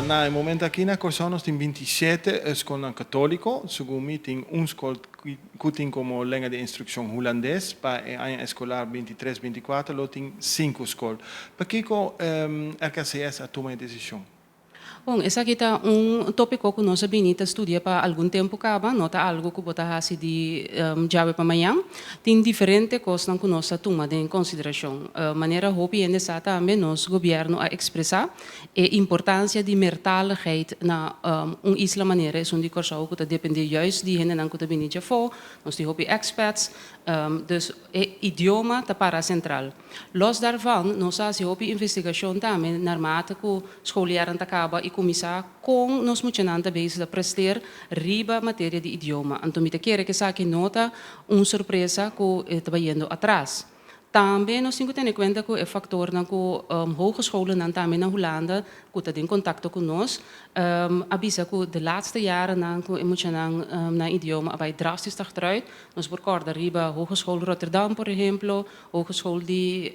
na momento aqui na Corsonos tem 27 escolas católico, segundo tem escola que tem como língua de instrução holandês, para a escolar 23-24, lo tem 5 escolas. Por que RKCS a tomar a decisão? Bom, essa aqui está tópico que nós vinimos estudar para algum tempo acaba, nota algo que botar assim de já para amanhã. Tem diferentes coisas que nós tomamos em consideração. Maneira hope en essa também nós governo a expressar a importância de meertaligheid na isla maneira é onde corso que depende juist die hen en que vinimos voor, nós die hope expats. Dus idioma está para central. Los daarvan, nós fazemos hope investigação também, naarmate que schooljaren acaba e começar com nós muitos bezig de presteer riba matéria de idioma. Então, me quer que saque nota surpresa que está indo atrás. Também nós temos que ter em conta que o fator na que hogescholen também na Holanda que está em contato com nós, avisa que de laatste jaren na que na idioma vai drastisch achteruit. Nós recorda riba Hogeschool Rotterdam, por exemplo, Hogeschool de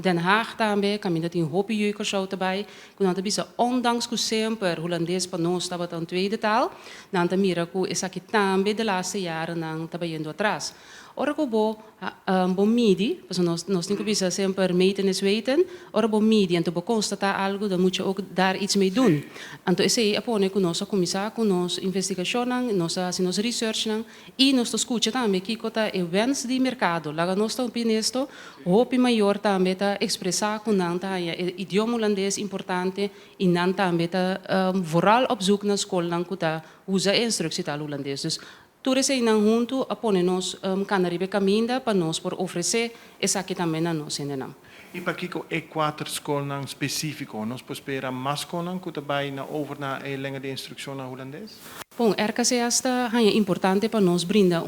Den Haag também, caminho tem hoop jeukers zo erbij. Que nós avisa ondanks que sempre Holandees para nós estava een tweede taal, dan mira que essa aqui também de laatste jaren na está indo atrás. Ora que bom midi, nós temos que bisa sempre meten is weten. Ora bom midi, en te constatar algo, dan moet je ook daar iets mee doen. En to esse apone con nossa commissar, con nos investigação, nossa research, e nós escuta também que cota events de mercado. Laga nós está opinesto, hope maior também tá expressar com nanta idioma holandês importante e nan também tá vooral op zoek na school que tá usa instructie taal holandês. Dus tudo isso não junto apone nós canaribe caminda para nós por oferecer essa aqui também na nós ainda. E para que é 4 escolas específicas, nós podemos esperar mais escolas que também na over na a língua de instrução na holandês? Bom, RKCS é importante para nós brindar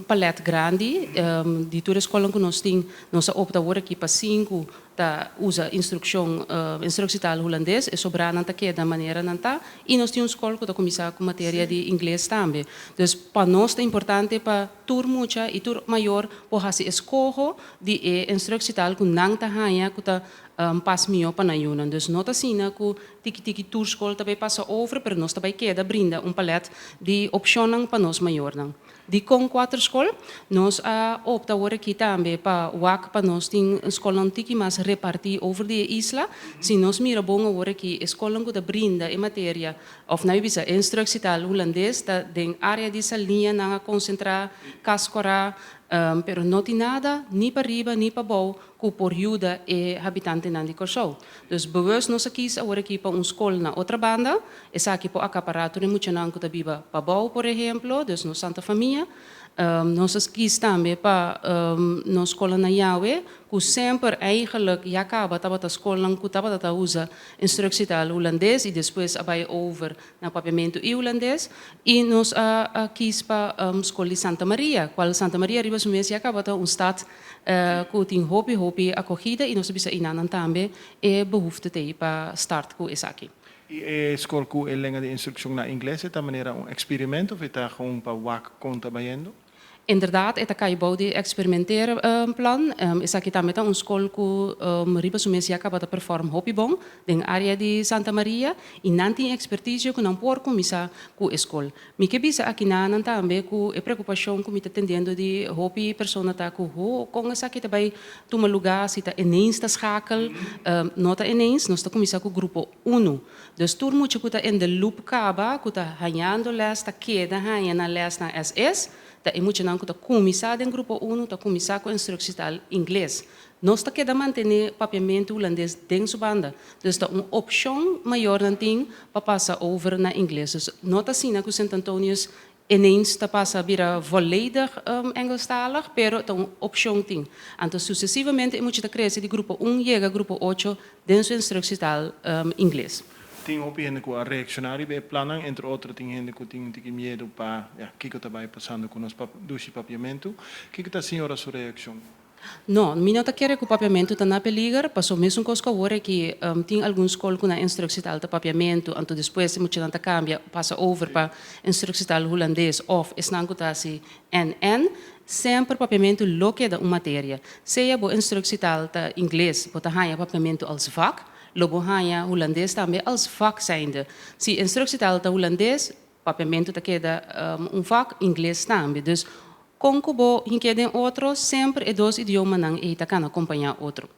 palet grande de toda a escola que nós temos. Nós opta agora aqui para 5 tá usa instrução taal holandês e sobrar não tá que da maneira não tá e nós temos escola que tá começar com matéria de inglês também. Então para nós é importante para tur mucha e tur maior por hasi escojo de instrução taal que não tá hanha que tá pas mio para na yunan. Dus nota sina que tiki tour school também passa over, pero nós também queda brinda palet de opção para nós maior não. De com 4 escolas, nós opta agora aqui também para para nós tem escola antiki mas repartir over de isla. Se nós mira bom agora aqui escola que brinda em matéria of na bisa instrução taal holandês da den área de salinha na concentrar cascora. Pero não tem nada, nem para riba, nem para baixo, que por ajuda e habitante não de corso. Dus bewust nós aqui agora aqui para escola na outra banda, essa aqui para acaparato de muito não que tá viva para baixo, por exemplo, dus no Santa Família. Nós aqui também para na escola na Yahweh, que sempre eigenlijk já acaba a escola que estava usa instrução taal holandês e depois vai over na papiamento e holandês e nós aqui para escola de Santa Maria, qual Santa Maria riba sumes já acaba stad que tem hopi acogida e nós bisa inanan também e behoefte te para start com essa aqui. E a escola com a língua de instrução na inglês é de maneira experimento ou é gewoon para WAC conta bayendo? Inderdaad, het kan je bouw de experimenteren plan. Is aqui também tá escola que riba sumesia acaba de perform hobbybong den área de Santa Maria e não tem expertise que não pode começar com a escola. Me que bisa aqui não também com a preocupação que me está tendendo de hobby persona tá com essa aqui também toma lugar se tá ineens tá schakel nota ineens nós tá começar com o grupo 1. Dus tur moet je in de loop acaba que tá ganhando les tá queda ganha na les na SS. Da moet je dan começar em grupo 1, tá começar com instrução taal inglês. Nós tá queda manter papiamento holandês dentro da banda. Dus tá opção maior dan tem para passar over na inglês. Dus nota assim que o Santo Antonius ineens tá passa vira volledig Engelstalig, pero tá opção tem. Então sucessivamente moet je crescer de grupo 1 chega grupo 8 dentro da instrução taal inglês. Tem gente que reaccionário bem planan, entre outros tem gente que tem medo para que está vai passando com os dois papiamento. Que está a senhora sua reação? Não, minha tá querer que o papiamento tá na peligar, passou mesmo coisa agora que tem alguns escola com a instrução taal de papiamento, então depois se muito não tá cambia, passa over para instrução taal holandês of is não que tá assim NN. Sempre papiamento lo queda uma matéria. Seja bo instrução taal ta inglês, bo ta hanya papiamento als vak. Lobohanya, Holandees também als vak zijnde. Se instructietaal está holandês, papiamento está queda vak inglês também. Dus, com que bo, em outro, sempre é dois idiomas não e tá can acompanhar outro.